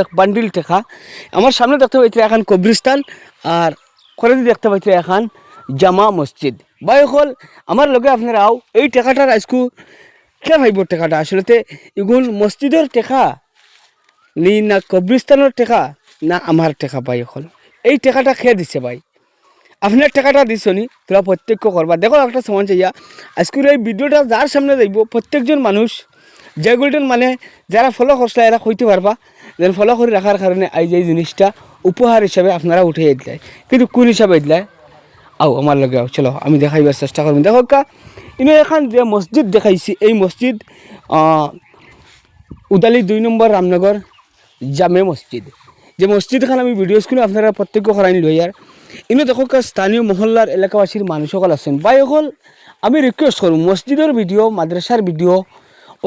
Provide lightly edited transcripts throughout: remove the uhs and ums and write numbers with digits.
এক বান্ডিল টেকা আমার সামনে দেখতে পাইছে এখন কবরিস্তান আর করে দেখতে পাইছে এখন জামা মসজিদ বাই হল আমার লগে আপনারাও এই টেকাটার আজকু কে ভাইব টেকাটা আসলে এগুলো মসজিদের টেকা নি না কবরিস্তানের টেকা না আমার টেকা বাই হল এই টেকাটা খেয়ে দিছে ভাই আপনার টাকাটা দিছ নি তোরা প্রত্যেক করবা দেখো একটা সমান চাইয়া আজকের এই ভিডিওটা যার সামনে যাইব প্রত্যেকজন মানুষ যেগুলো মানে যারা ফলো করছে এরা কইতে পারবা যেন ফলো করে রাখার কারণে আজ এই জিনিসটা উপহার হিসাবে আপনারা উঠিয়ে দিলাই কিন্তু কোন হিসাবে দিলাই আও আমার লগে আও চলো আমি দেখাইবার চেষ্টা করব দেখো কা ইনো এখন যে মসজিদ দেখাইছি এই মসজিদ উদালি 2 নম্বর রামনগর জামে মসজিদ যে মসজিদখান আমি ভিডিও স্ক্রিনে আপনারা প্রত্যেক করাই লই আর ইনো দেখো স্থানীয় মহল্লার এলাকাবাসীর মানুষ সকল আছেন বাই সকল আমি রিকোয়েস্ট করব মসজিদের ভিডিও মাদ্রাসার ভিডিও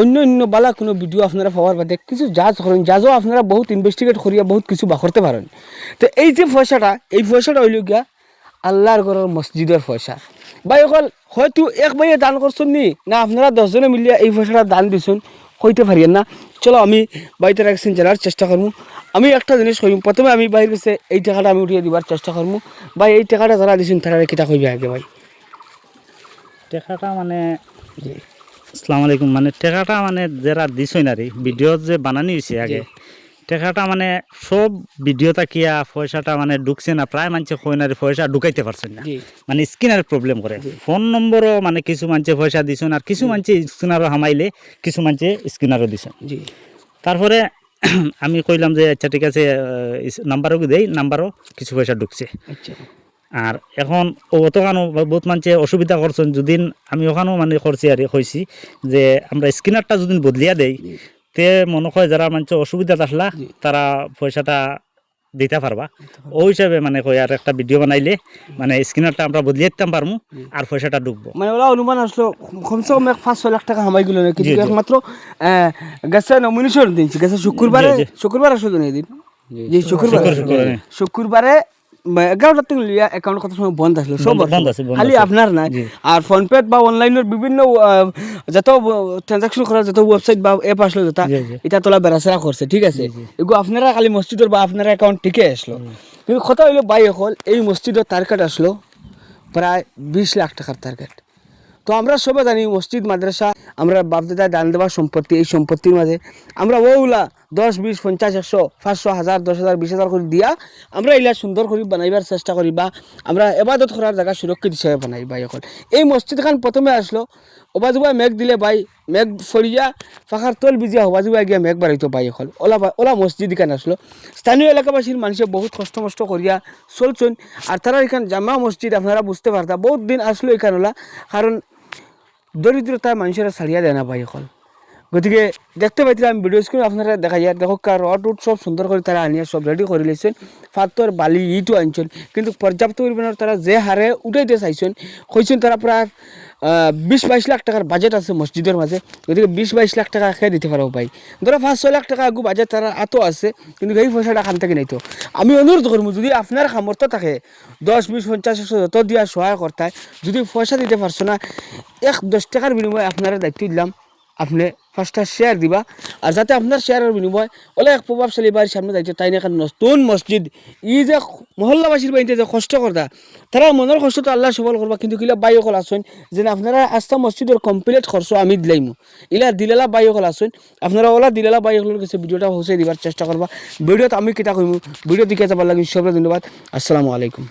অন্য অন্য বালা কোনো ভিডিও আপনারা পাওয়ার বাদে কিছু জাজ করেন জাজও আপনারা বহুত ইনভেস্টিগেট করিয়া বহুত কিছু বা করতে পারেন তো এই যে পয়সাটা হইল গিয়া আল্লাহর ঘরের মসজিদের পয়সা বাই সকল হয়তো এক ভাইয়ে দান করছেন নি না আপনারা 10 জনে মিলিয়া এই পয়সাটা দান দিছেন কইতে পারিয়েন না চলো আমি বাইতে রাখছেন জানার চেষ্টা করবো আমি একটা জিনিস কইম প্রথমে আমি বাইরে গেছে এই টাকাটা আমি উঠিয়ে দিবার চেষ্টা করবো ভাই এই টাকাটা যারা দিছেন তারা কিটা কইবে আগে ভাই টাকাটা মানে আসসালামু আলাইকুম মানে টাকাটা মানে যারা দিছই না রে ভিডিও যে বানানি হয়েছে আগে টাকাটা মানে সব ভিডিওটা কিয়া পয়সাটা মানে ঢুকছে না প্রায় মানুষে কই না পয়সা ঢুকাইতে পারছেন না মানে স্ক্যানার প্রবলেম করে ফোন নম্বরও মানে কিছু মানুষে পয়সা দিছেন আর কিছু মানুষে স্ক্যানারও হামাইলে কিছু মানুষে স্ক্যানারও দিছেন তারপরে আমি কইলাম যে আচ্ছা ঠিক আছে নাম্বারও দেই নাম্বারও কিছু পয়সা ঢুকছে আর এখন অতখানো বহুত মানুষে অসুবিধা করছেন যদিন আমি ওখানেও মানে করছি আর কইছি যে আমরা স্ক্যানারটা যদি বদলিয়া দেই তে মনে হয় যারা মানুষ অসুবিধা আসলা তারা পয়সাটা দিতে পারবা ওই হিসাবে মানে কই আর একটা ভিডিও বানাইলে মানে স্ক্যানারটা আমরা বদলিয়ে দিতে পারবো আর পয়সাটা ঢুকবো মানে ওরা অনুমান আসলো কমসে কম 5-6 লাখ টাকা হামাই গেল না কিন্তু একমাত্র গেছে নমিনেশন দিয়েছি গেছে শুক্রবার আসলো না এদিন জি শুক্রবারে 11টা থেকে লিয়া অ্যাকাউন্ট কত সময় বন্ধ আসলো সব বন্ধ আছে খালি আপনার নাই আর ফোনপে বা অনলাইনের বিভিন্ন যত ট্রানজাকশন করার যত ওয়েবসাইট বা অ্যাপ আসলো যেটা এটা তোলা বেড়াচেরা করছে ঠিক আছে এগুলো আপনারা খালি মসজিদের বা আপনার অ্যাকাউন্ট ঠিকই আসলো কিন্তু কথা হইলো বাই হল এই মসজিদের টার্গেট আসলো প্রায় 20 লাখ টাকার টার্গেট তো আমরা সবাই জানি মসজিদ মাদ্রাসা আমরা বাপদাদা দান দেওয়ার সম্পত্তি এই সম্পত্তির মাঝে আমরা ওগুলা 10, 20, 50, 100, 500, 1000, 10,000, 20,000 করে দিয়া আমরা এগুলা সুন্দর করে বানাইবার চেষ্টা করি বা আমরা এবাদত করার জায়গা সুরক্ষিত হিসেবে বানাই ভাই এখন এই মসজিদখান প্রথমে আসলো অবাজুবা মেঘ দিলে ভাই মেঘ ফরিয়া ফাঁকার তল বিজিয়া হবাজুবা গিয়া মেঘ বাড়াইতো ভাই এখন ওলা মসজিদ এখান আসলো স্থানীয় এলাকাবাসীর মানুষে বহুত কষ্ট করিয়া চলছেন আর তারা এখান জামা মসজিদ আপনারা বুঝতে পারতা বহুত দিন আসলো এখান ওলা কারণ দরিদ্রতা মানুষেরা ছাড়িয়া দেয় না ভাই এখন গতিকে দেখতে পাইছিলাম আমি ভিডিও স্ক্রিনে আপনারা দেখা যায় দেখো রড উড সব সুন্দর করে তারা আনিয়া সব রেডি করে লেছেন পাথর বালি ইটও আনছেন কিন্তু পর্যাপ্ত পরিমাণের তারা যে হারে উঠাইতে চাইছেন কইছেন তারা প্রায় 20-22 লাখ টাকার বাজেট আছে মসজিদের মাঝে গতিকে 20-22 লাখ টাকা খেয়ে দিতে পারো ভাই ধরো 5-6 লাখ টাকা আগু বাজেট তারা এত আছে কিন্তু এই পয়সাটা খান থেকে নাইতো আমি অনুরোধ করবো যদি আপনার সামর্থ্য থাকে 10, 20, 50, 100 যত দিয়া সহায় করতে যদি পয়সা দিতে পারছো না 10 টাকার বিনিময়ে আপনারা দায়িত্ব দিলাম আপনি 5টা শেয়ার দিবা আর যাতে আপনার শেয়ারের বিনিময় ওলা এক প্রভাবশালী বাড়ির সামনে যাইতে তাই না কারণ নতুন মসজিদ ই যে মহল্লাবাসীর বাড়িতে যে কষ্ট করতা তারা মনের কষ্ট তো আল্লাহ সবল করবা কিন্তু কিলা বাই অকল আসুন যে আপনারা আস্থা মসজিদের কমপ্লিট খরচ আমি দিলাইমু ইলা দিলেলা বাই অকল আসুন আপনারা ওলা দিলেলা বাই অকলের কাছে ভিডিওটা পৌঁছে দিবার চেষ্টা করবা ভিডিওতে আমি কিতা কইমু ভিডিও দিকে যাবার লাগে সবাই ধন্যবাদ আসসালামু আলাইকুম।